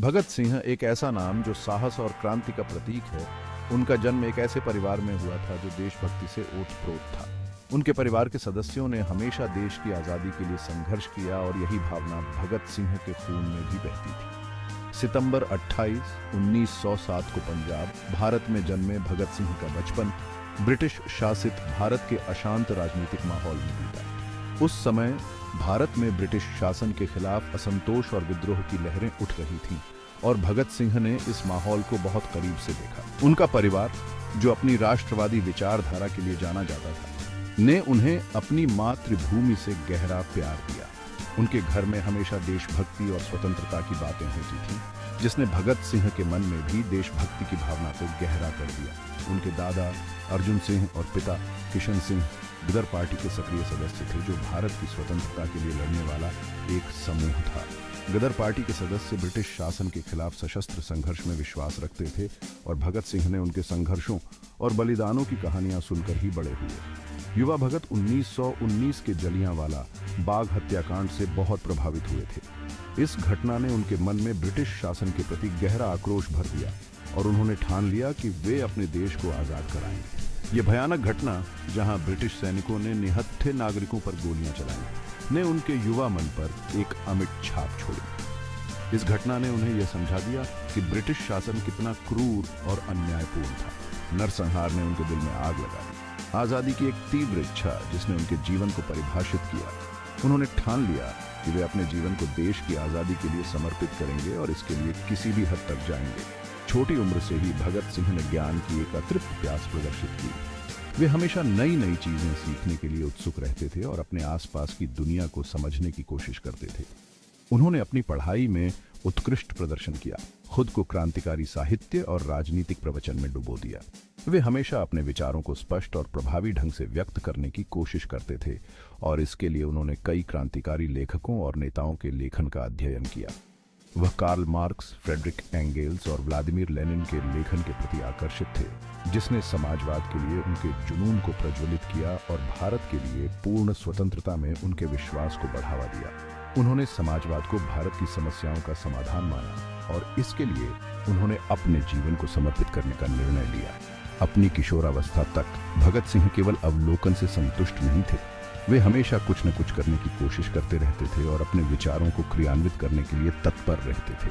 भगत सिंह एक ऐसा नाम जो साहस और क्रांति का प्रतीक है। उनका जन्म एक ऐसे परिवार में हुआ था जो देशभक्ति से ओतप्रोत था। उनके परिवार के सदस्यों ने हमेशा देश की आज़ादी के लिए संघर्ष किया और यही भावना भगत सिंह के खून में भी बहती थी। सितंबर 28, 1907 को पंजाब, भारत में जन्मे भगत सिंह का बचपन ब्रिटिश शासित भारत के अशांत राजनीतिक माहौल में बीता। उस समय भारत में ब्रिटिश शासन के खिलाफ असंतोष और विद्रोह की लहरें उठ रही थीं और भगत सिंह ने इस माहौल को बहुत करीब से देखा। उनका परिवार, जो अपनी राष्ट्रवादी विचारधारा के लिए जाना जाता था, ने उन्हें अपनी मातृभूमि से गहरा प्यार दिया। उनके घर में हमेशा देशभक्ति और स्वतंत्रता की बातें होती थीं, जिसने भगत सिंह के मन में भी देशभक्ति की भावना को गहरा कर दिया। उनके दादा अर्जुन सिंह और पिता किशन सिंह गदर पार्टी के सक्रिय सदस्य थे, जो भारत की स्वतंत्रता के लिए लड़ने वाला एक समूह था। गदर पार्टी के सदस्य ब्रिटिश शासन के खिलाफ सशस्त्र संघर्ष में विश्वास रखते थे और भगत सिंह ने उनके संघर्षों और बलिदानों की कहानियां सुनकर ही बड़े हुए। युवा भगत 1919 के जलियांवाला बाग हत्याकांड से बहुत प्रभावित हुए थे। इस घटना ने उनके मन में ब्रिटिश शासन के प्रति गहरा आक्रोश भर दिया और उन्होंने ठान लिया कि वे अपने देश को आजाद कराएंगे। यह भयानक घटना, जहां ब्रिटिश सैनिकों ने निहत्थे नागरिकों पर गोलियां चलाई, ने उनके युवा मन पर एक अमिट छाप छोड़ी। इस घटना ने उन्हें यह समझा दिया कि ब्रिटिश शासन कितना क्रूर और अन्यायपूर्ण था। नरसंहार ने उनके दिल में आग लगा दी। आजादी की एक तीव्र इच्छा जिसने उनके जीवन को परिभाषित किया। उन्होंने ठान लिया कि वे अपने जीवन को देश की आजादी के लिए समर्पित करेंगे और इसके लिए किसी भी हद तक जाएंगे। छोटी उम्र से ही भगत सिंह ने ज्ञान की एक अतृप्त प्यास प्रदर्शित की। वे हमेशा नई नई चीजें सीखने के लिए उत्सुक रहते थे और अपने आसपास की दुनिया को समझने की कोशिश करते थे। उन्होंने अपनी पढ़ाई में उत्कृष्ट प्रदर्शन किया, खुद को क्रांतिकारी साहित्य और राजनीतिक प्रवचन में डुबो दिया। वे हमेशा अपने विचारों को स्पष्ट और प्रभावी ढंग से व्यक्त करने की कोशिश करते थे और इसके लिए उन्होंने कई क्रांतिकारी लेखकों और नेताओं के लेखन का अध्ययन किया। वह कार्ल मार्क्स, फ्रेडरिक एंगेल्स और व्लादिमीर लेनिन के लेखन के प्रति आकर्षित थे, जिसने समाजवाद के लिए उनके जुनून को प्रज्वलित किया और भारत के लिए पूर्ण स्वतंत्रता में उनके विश्वास को बढ़ावा दिया। उन्होंने समाजवाद को भारत की समस्याओं का समाधान माना और इसके लिए उन्होंने अपने जीवन को समर्पित करने का निर्णय लिया। अपनी किशोरावस्था तक भगत सिंह केवल अवलोकन से संतुष्ट नहीं थे। वे हमेशा कुछ न कुछ करने की कोशिश करते रहते थे और अपने विचारों को क्रियान्वित करने के लिए तत्पर रहते थे।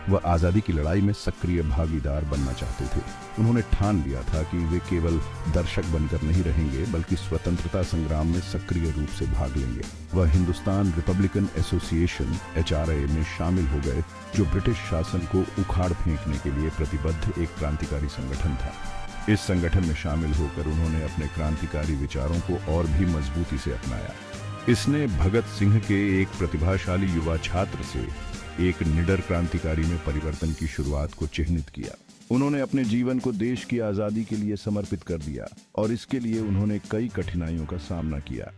वह आज़ादी की लड़ाई में सक्रिय भागीदार बनना चाहते थे। उन्होंने ठान लिया था कि वे केवल दर्शक बनकर नहीं रहेंगे, बल्कि स्वतंत्रता संग्राम में सक्रिय रूप से भाग लेंगे। वह हिंदुस्तान रिपब्लिकन एसोसिएशन (HRA) में शामिल हो गए, जो ब्रिटिश शासन को उखाड़ फेंकने के लिए प्रतिबद्ध एक क्रांतिकारी संगठन था। इस संगठन में शामिल होकर उन्होंने अपने क्रांतिकारी विचारों को और भी मजबूती से अपनाया। इसने भगत सिंह के एक प्रतिभाशाली युवा छात्र से एक निडर क्रांतिकारी में परिवर्तन की शुरुआत को चिह्नित किया। उन्होंने अपने जीवन को देश की आजादी के लिए समर्पित कर दिया और इसके लिए उन्होंने कई कठिनाइयों का सामना किया।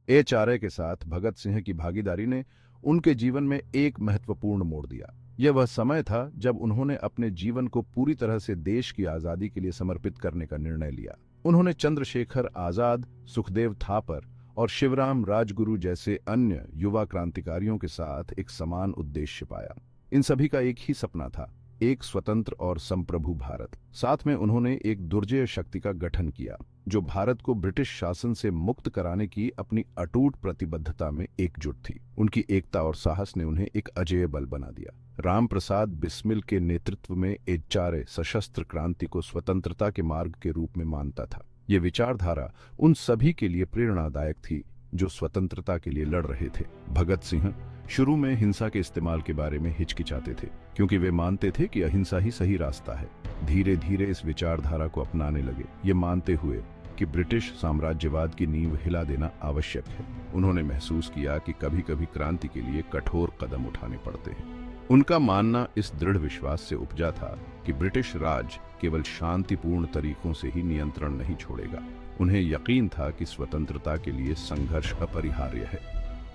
HRA के साथ भगत सिंह की भागीदारी ने उनके जीवन में एक महत्वपूर्ण मोड़ दिया। यह वह समय था जब उन्होंने अपने जीवन को पूरी तरह से देश की आजादी के लिए समर्पित करने का निर्णय लिया। उन्होंने चंद्रशेखर आजाद, सुखदेव थापर और शिवराम राजगुरु जैसे अन्य युवा क्रांतिकारियों के साथ एक समान उद्देश्य पाया। इन सभी का एक ही सपना था, एक स्वतंत्र और संप्रभु भारत। साथ में उन्होंने एक दुर्जय शक्ति का गठन किया, जो भारत को ब्रिटिश शासन से मुक्त कराने की अपनी अटूट प्रतिबद्धता में एकजुट थी। उनकी एकता और साहस ने उन्हें एक अजेय बल बना दिया। राम प्रसाद बिस्मिल के नेतृत्व में HRA सशस्त्र क्रांति को स्वतंत्रता के मार्ग के रूप में मानता था। ये विचारधारा उन सभी के लिए प्रेरणादायक थी जो स्वतंत्रता के लिए लड़ रहे थे। भगत सिंह शुरू में हिंसा के इस्तेमाल के बारे में हिचकिचाते थे, क्योंकि वे मानते थे कि अहिंसा ही सही रास्ता है। धीरे धीरे इस विचारधारा को अपनाने लगे, ये मानते हुए कि ब्रिटिश साम्राज्यवाद की नींव हिला देना आवश्यक है। उन्होंने महसूस किया कि कभी कभी क्रांति के लिए कठोर कदम उठाने पड़ते हैं। उनका मानना इस दृढ़ विश्वास से उपजा था कि ब्रिटिश राज केवल शांतिपूर्ण तरीकों से ही नियंत्रण नहीं छोड़ेगा। उन्हें यकीन था कि स्वतंत्रता के लिए संघर्ष अपरिहार्य है।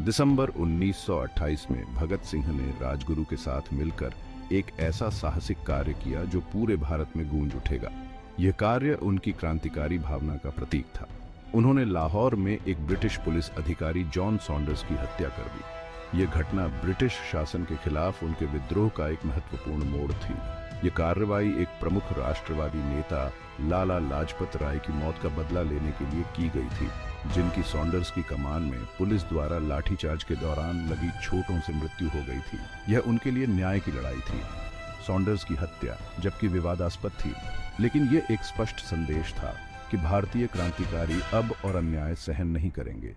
दिसंबर 1928 में भगत सिंह ने राजगुरु के साथ मिलकर एक ऐसा साहसिक कार्य किया जो पूरे भारत में गूंज उठेगा। यह कार्य उनकी क्रांतिकारी भावना का प्रतीक था। उन्होंने लाहौर में एक ब्रिटिश पुलिस अधिकारी जॉन सॉन्डर्स की हत्या कर दी। ये घटना ब्रिटिश शासन के खिलाफ उनके विद्रोह का एक महत्वपूर्ण मोड़ थी। ये कार्रवाई एक प्रमुख राष्ट्रवादी नेता लाला लाजपत राय की मौत का बदला लेने के लिए की गई थी, जिनकी सॉन्डर्स की कमान में पुलिस द्वारा लाठीचार्ज के दौरान लगी चोटों से मृत्यु हो गई थी। यह उनके लिए न्याय की लड़ाई थी। सॉन्डर्स की हत्या जबकि विवादास्पद थी, लेकिन यह एक स्पष्ट संदेश था कि भारतीय क्रांतिकारी अब और अन्याय सहन नहीं करेंगे।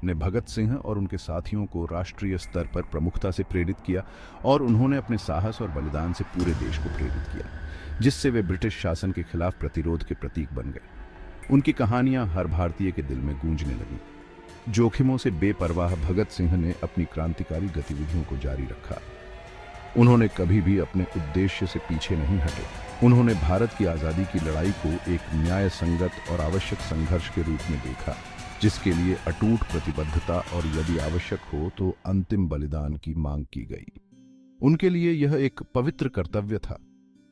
ने भगत सिंह और उनके साथियों को राष्ट्रीय स्तर पर प्रमुखता से प्रेरित किया और उन्होंने अपने साहस और बलिदान से पूरे देश को प्रेरित किया, जिससे वे ब्रिटिश शासन के खिलाफ प्रतिरोध के प्रतीक बन गए। उनकी कहानियां हर भारतीय के दिल में गूंजने लगीं। जोखिमों से बेपरवाह भगत सिंह ने अपनी क्रांतिकारी गतिविधियों को जारी रखा। उन्होंने कभी भी अपने उद्देश्य से पीछे नहीं हटे। उन्होंने भारत की आज़ादी की लड़ाई को एक न्याय संगत और आवश्यक संघर्ष के रूप में देखा, जिसके लिए अटूट प्रतिबद्धता और यदि आवश्यक हो तो अंतिम बलिदान की मांग की गई। उनके लिए यह एक पवित्र कर्तव्य था।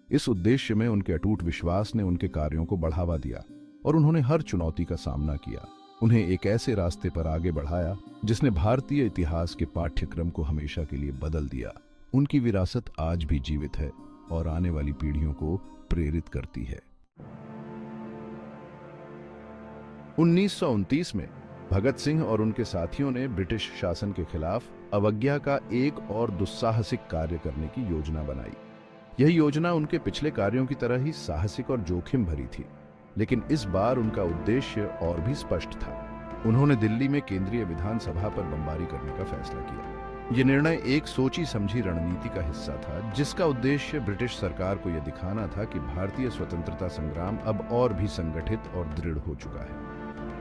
इस उद्देश्य में उनके अटूट विश्वास ने उनके कार्यों को बढ़ावा दिया और उन्होंने हर चुनौती का सामना किया, उन्हें एक ऐसे रास्ते पर आगे बढ़ाया जिसने भारतीय इतिहास के पाठ्यक्रम को हमेशा के लिए बदल दिया। उनकी विरासत आज भी जीवित है और आने वाली पीढ़ियों को प्रेरित करती है। 1929 में भगत सिंह और उनके साथियों ने ब्रिटिश शासन के खिलाफ अवज्ञा का एक और दुस्साहसिक कार्य करने की योजना बनाई। यह योजना उनके पिछले कार्यों की तरह ही साहसिक और जोखिम भरी थी, लेकिन इस बार उनका उद्देश्य और भी स्पष्ट था। उन्होंने दिल्ली में केंद्रीय विधानसभा पर बमबारी करने का फैसला किया। यह निर्णय एक सोची समझी रणनीति का हिस्सा था, जिसका उद्देश्य ब्रिटिश सरकार को यह दिखाना था कि भारतीय स्वतंत्रता संग्राम अब और भी संगठित और दृढ़ हो चुका है।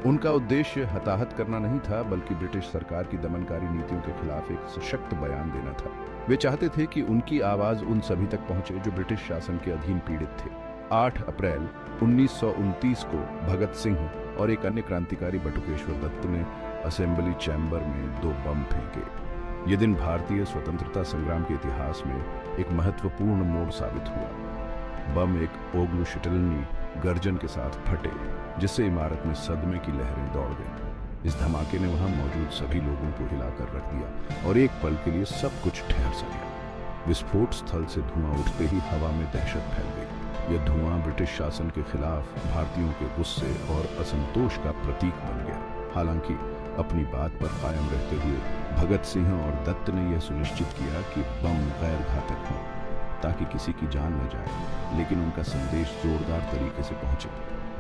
उनका उद्देश्य हताहत करना नहीं था, बल्कि ब्रिटिश सरकार की दमनकारी नीतियों के खिलाफ एक सशक्त बयान देना था। वे चाहते थे कि उनकी आवाज उन सभी तक पहुंचे जो ब्रिटिश शासन के अधीन पीड़ित थे। 8 अप्रैल 1929 को भगत सिंह और एक अन्य क्रांतिकारी बटुकेश्वर दत्त ने असेंबली चैम्बर में 2 बम फेंके। ये दिन भारतीय स्वतंत्रता संग्राम के इतिहास में एक महत्वपूर्ण मोड़ साबित हुआ। बम एक ओग्लुशिटलनी गर्जन के साथ फटे, जिससे इमारत में सदमे की लहरें दौड़ गईं। इस धमाके ने वहां मौजूद सभी लोगों को हिलाकर रख दिया और एक पल के लिए सब कुछ ठहर सा गया। विस्फोट स्थल से धुआं उठते ही हवा में दहशत फैल गई। यह धुआं ब्रिटिश शासन के खिलाफ भारतीयों के गुस्से और असंतोष का प्रतीक बन गया। हालांकि अपनी बात पर कायम रहते हुए भगत सिंह और दत्त ने यह सुनिश्चित किया कि बम गैर घातक हों, ताकि किसी की जान न जाए, लेकिन उनका संदेश जोरदार तरीके से पहुंचे,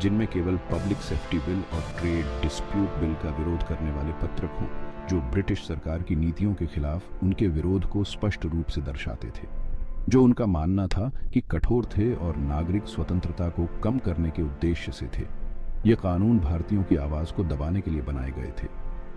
जिनमें केवल पब्लिक सेफ्टी बिल और ट्रेड डिस्प्यूट बिल का विरोध करने वाले पत्रक हों, जो ब्रिटिश सरकार की नीतियों के खिलाफ उनके विरोध को स्पष्ट रूप से दर्शाते थे, जो उनका मानना था कि कठोर थे और नागरिक स्वतंत्रता को कम करने के उद्देश्य से थे। ये कानून भारतीयों की आवाज को दबाने के लिए बनाए गए थे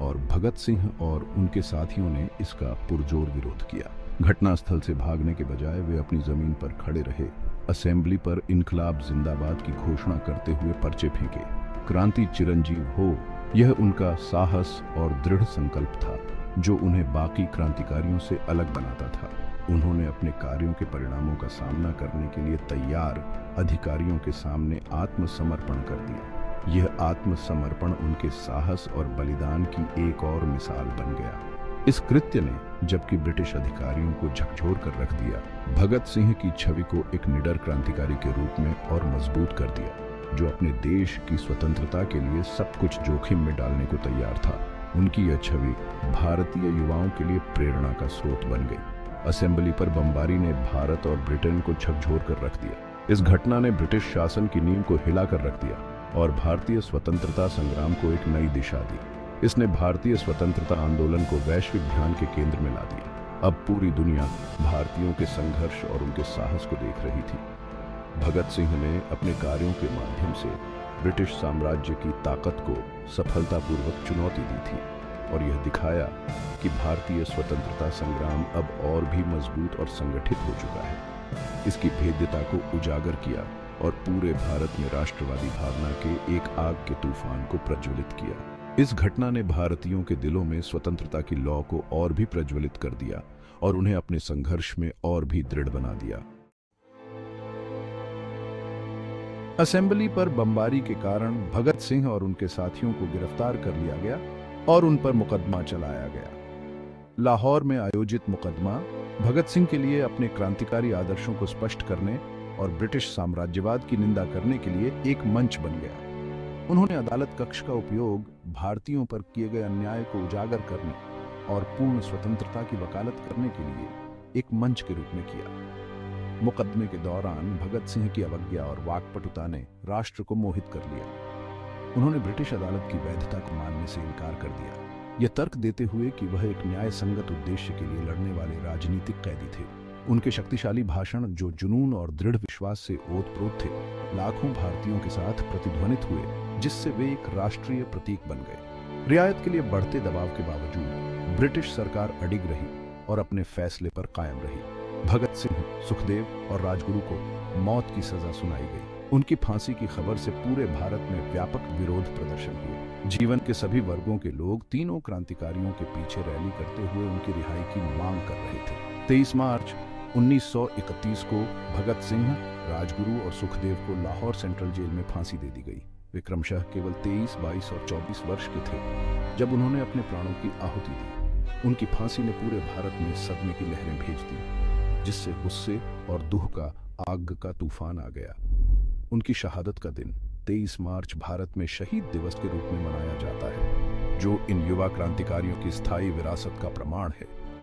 और भगत सिंह और उनके साथियों ने इसका पुरजोर विरोध किया। घटनास्थल से भागने के बजाय वे अपनी जमीन पर खड़े रहे, असेंबली पर इनकलाब जिंदाबाद की घोषणा करते हुए पर्चे फेंके। क्रांति चिरंजीव हो, यह उनका साहस और दृढ़ संकल्प था, जो उन्हें बाकी क्रांतिकारियों से अलग बनाता था। उन्होंने अपने कार्यों के परिणामों का सामना करने के लिए तैयार अधिकारियों के सामने आत्मसमर्पण कर दिया। यह आत्मसमर्पण उनके साहस और बलिदान की एक और मिसाल बन गया। इस कृत्य ने जबकि ब्रिटिश अधिकारियों को झकझोर कर रख दिया, भगत सिंह की छवि को एक निडर क्रांतिकारी के रूप में और मजबूत कर दिया, जो अपने देश की स्वतंत्रता के लिए सब कुछ जोखिम में डालने को तैयार था। उनकी यह छवि भारतीय युवाओं के लिए प्रेरणा का स्रोत बन गई। असेंबली पर बमबारी ने भारत और ब्रिटेन को झकझोर कर रख दिया। इस घटना ने ब्रिटिश शासन की नींव को हिलाकर रख दिया और भारतीय स्वतंत्रता संग्राम को एक नई दिशा दी। इसने भारतीय स्वतंत्रता आंदोलन को वैश्विक ध्यान के केंद्र में ला दिया। अब पूरी दुनिया भारतीयों के संघर्ष और उनके साहस को देख रही थी। भगत सिंह ने अपने कार्यों के माध्यम से ब्रिटिश साम्राज्य की ताकत को सफलतापूर्वक चुनौती दी थी और यह दिखाया कि भारतीय स्वतंत्रता संग्राम अब और भी मजबूत और संगठित हो चुका है। इसकी भेद्यता को उजागर किया और पूरे भारत में राष्ट्रवादी भावना के एक आग के तूफान को प्रज्वलित किया। इस घटना ने भारतीयों के दिलों में स्वतंत्रता की लौ को और भी प्रज्वलित कर दिया और उन्हें अपने संघर्ष में और भी दृढ़ बना दिया। असेंबली पर बमबारी के कारण भगत सिंह और उनके साथियों को गिरफ्तार कर लिया गया और उन पर मुकदमा चलाया गया। लाहौर में आयोजित मुकदमा भगत सिंह के लिए अपने क्रांतिकारी आदर्शों को स्पष्ट करने और ब्रिटिश साम्राज्यवाद की निंदा करने के लिए एक मंच बन गया। उन्होंने अदालत कक्ष का उपयोग भारतीयों पर किए गए अन्याय को उजागर करने और पूर्ण स्वतंत्रता की वकालत करने के लिए एक मंच के रूप में किया। मुकदमे के दौरान भगत सिंह की अवज्ञा और वाक्पटुता ने राष्ट्र को मोहित कर लिया। उन्होंने ब्रिटिश अदालत की वैधता को मानने से इनकार कर दिया, यह तर्क देते हुए कि वह एक न्याय संगत उद्देश्य के लिए लड़ने वाले राजनीतिक कैदी थे। उनके शक्तिशाली भाषण, जो जुनून और दृढ़ विश्वास से ओतप्रोत थे, लाखों भारतीयों के साथ प्रतिध्वनित हुए, जिससे वे एक राष्ट्रीय प्रतीक बन गए। रियायत के लिए बढ़ते दबाव के बावजूद ब्रिटिश सरकार अडिग रही और अपने फैसले पर कायम रही। भगत सिंह, सुखदेव और राजगुरु को मौत की सजा सुनाई गई। उनकी फांसी की खबर से पूरे भारत में व्यापक विरोध प्रदर्शन हुए। जीवन के सभी वर्गों के लोग तीनों क्रांतिकारियों के पीछे रैली करते हुए उनकी रिहाई की मांग कर रहे थे। 23 मार्च 1931 को भगत सिंह, राजगुरु और सुखदेव को लाहौर सेंट्रल जेल में फांसी दे दी गई। वे क्रमशः केवल 23, 22 और 24 वर्ष के थे जब उन्होंने अपने प्राणों की आहुति दी। उनकी फांसी ने पूरे भारत में सदमे की लहरें भेज दी, जिससे गुस्से और दुख का आग का तूफान आ गया। उनकी शहादत का दिन 23 मार्च भारत में शहीद दिवस के रूप में मनाया जाता है, जो इन युवा क्रांतिकारियों की स्थायी विरासत का प्रमाण है।